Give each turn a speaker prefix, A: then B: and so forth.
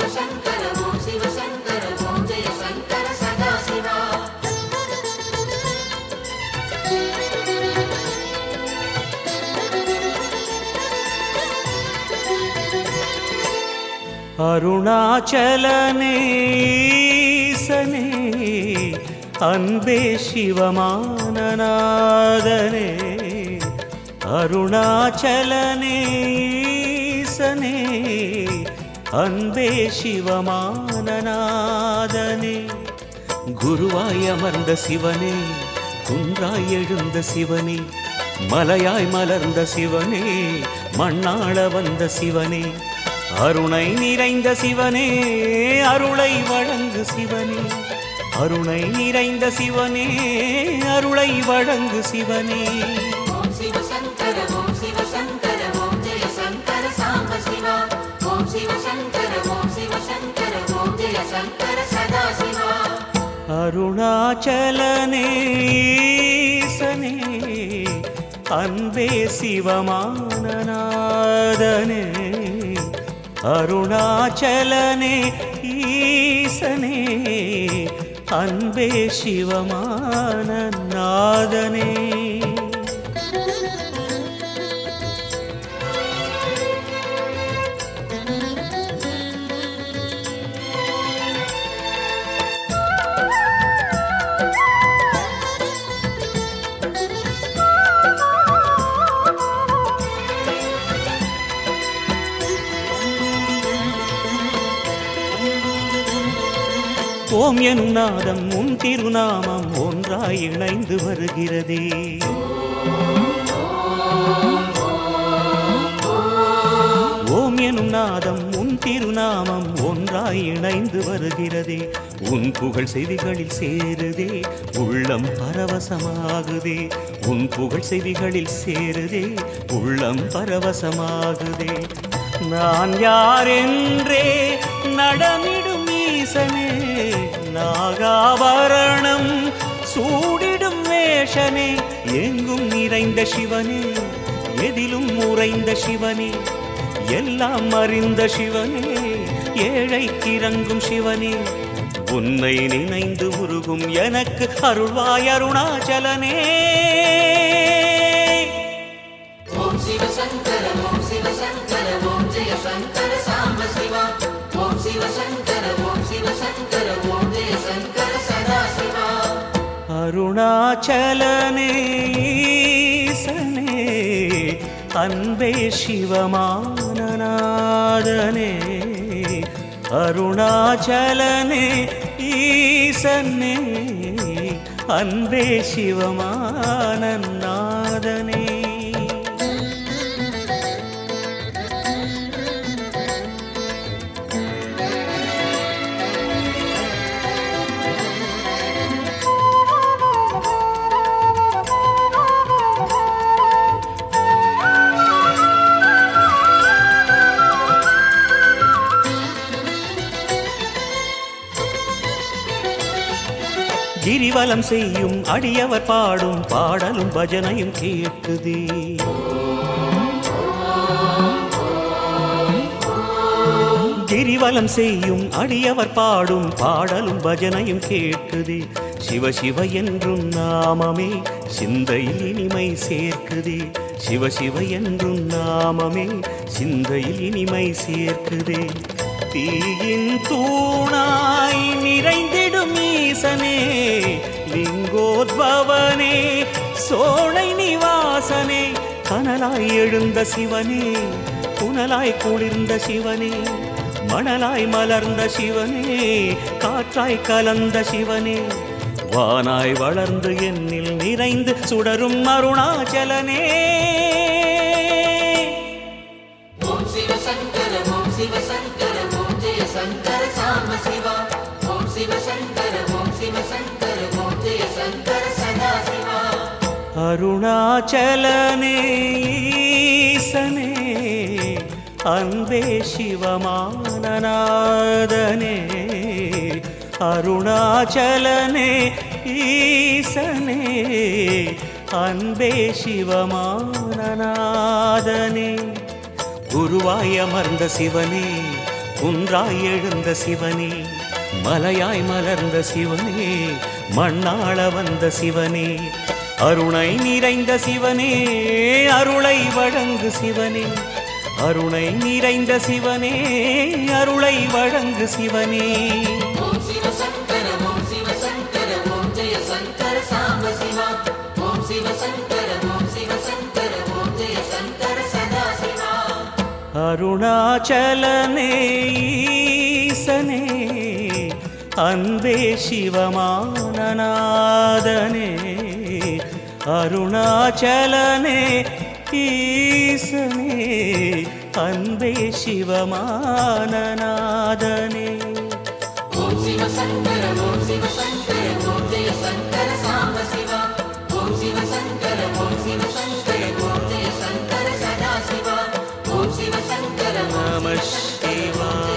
A: சிவசங்கர ஓம் சிவசங்கர ஓம் ஜெய சங்கர சதாசிவா.
B: அருணாச்சலனே ஈசனே அன்பே சிவமானநாதனே. அருணாச்சலனே ஈசனே அன்பே சிவமானநாதனே. குருவாய் அமர்ந்த சிவனே, குன்றாய் எழுந்த சிவனே, மலையாய் மலர்ந்த சிவனே, மண்ணாள வந்த சிவனே, அருணை நிறைந்த சிவனே, அருளை வழங்கு சிவனே, அருணை நிறைந்த சிவனே, அருளை வழங்கு சிவனே.
A: ஓம் சிவசங்கர ஓம் சிவசங்கர ஓம் ஜெய சங்கர சாம்ப சிவா. ஓம் சிவசங்கர ஓம் சிவசங்கர ஓம் ஜெய சங்கர சதாசிவா.
B: அருணாச்சலனே ஈசனே அன்பே சிவமானநாதனே. அருணாச்சலனே ஈசனே அன்பே சிவமானநாதனே. ஓம் எனும் நாதம் உன் திருநாமம் ஒன்றாய் இணைந்து வருகிறதே. ஓம் எனும் நாதம் உன் திருநாமம் ஒன்றாய் இணைந்து வருகிறதே. உன் புகழ் செவிகளில் சேருதே, உள்ளம் பரவசமாகுதே. உன் புகழ் செவிகளில் சேருதே, உள்ளம் பரவசமாகுதே. நான் யாரென்றே நடமிடும் ஈசனே, நாகாபரணம் சூடிடும் வேஷனே, எங்கும் நிறைந்த சிவனே, எதிலும் உறைந்த சிவனே, எல்லாம் அறிந்த சிவனே, ஏழைக்கு இறங்கும் சிவனே, உன்னை நினைந்து உருகும் எனக்கு அருள்வாய் அருணாச்சலனே.
A: ஓம் சிவசங்கர ஓம் சிவசங்கர ஓம் ஜெய சங்கர சாம்ப சிவா. ஓம் சிவசங்கர ஓம் சிவசங்கர ஓம் ஜெய சங்கர சதாசிவா.
B: அருணாச்சலனே ஈசனே அன்பே சிவமானநாதனே. அருணாச்சலனே ஈசனே அன்பே சிவமானநாதனே. கிரிவலம் செய்யும் அடியவர் பாடும் பாடலும் பஜனையும் கேட்குதே. கிரிவலம் செய்யும் அடியவர் பாடும் பாடலும் பஜனையும் கேட்குதே. சிவ சிவ என்றும் நாமமே சிந்தையில் இனிமை சேர்க்குதே. சிவ சிவ என்றும் நாமமே சிந்தையில் இனிமை சேர்க்குதே. தீயின் தூணாய் நிறைந்திடும் ஈசனே, லிங்கோத்பவனே, சோழை நிவாசனே, கனலாய் எழுந்த சிவனே, புனலாய் குளிர்ந்த சிவனே, மணலாய் மலர்ந்த சிவனே, காற்றாய் கலந்த சிவனே, வானாய் வளர்ந்து என்னில் நிறைந்து சுடரும் அருணாச்சலனே.
A: ஓம் சிவசங்கர ஓம் சிவசங்கர ஓம் ஜெய சங்கர சாம்ப சிவா. ஓம் சிவசங்கர ஓம் சிவசங்கர ஓம் ஜெய சங்கர சதாசிவா.
B: அருணாச்சலனே ஈசனே அன்பே சிவமானநாதனே. அருணாச்சலனே ஈசனே அன்பே சிவமானநாதனே. குருவாய் அமர்ந்த சிவனே, குன்றாய் எழுந்த சிவனே, மலையாய் மலர்ந்த சிவனே, மண்ணாள வந்த சிவனே, அருணை நிறைந்த சிவனே, அருளை வழங்கு சிவனே, அருணை நிறைந்த சிவனே, அருளை வழங்கு சிவனே.
A: ஓம் சிவ சங்கர ஓம் சிவ சங்கர ஓம் ஜெய சங்கர சாம்ப சிவா. ஓம் சிவ சங்கர ஓம் சிவ சங்கர ஓம் ஜெய சங்கர சதா சிவா.
B: அருணாச்சலனே ஈசனே, அன்பே சிவமானநாதனே, அருணாச்சலனே ஈசனே, அன்பே சிவமானநாதனே.
A: ஓம் சிவ சங்கர ஓம் சிவ சங்கர ஓம் ஜெய சங்கர சாம்ப சிவா. ஓம் சிவ சங்கர ஓம் சிவ சங்கர ஓம் ஜெய சங்கர சதா சிவா. ஓம் சிவ சங்கர
B: நம சிவாய.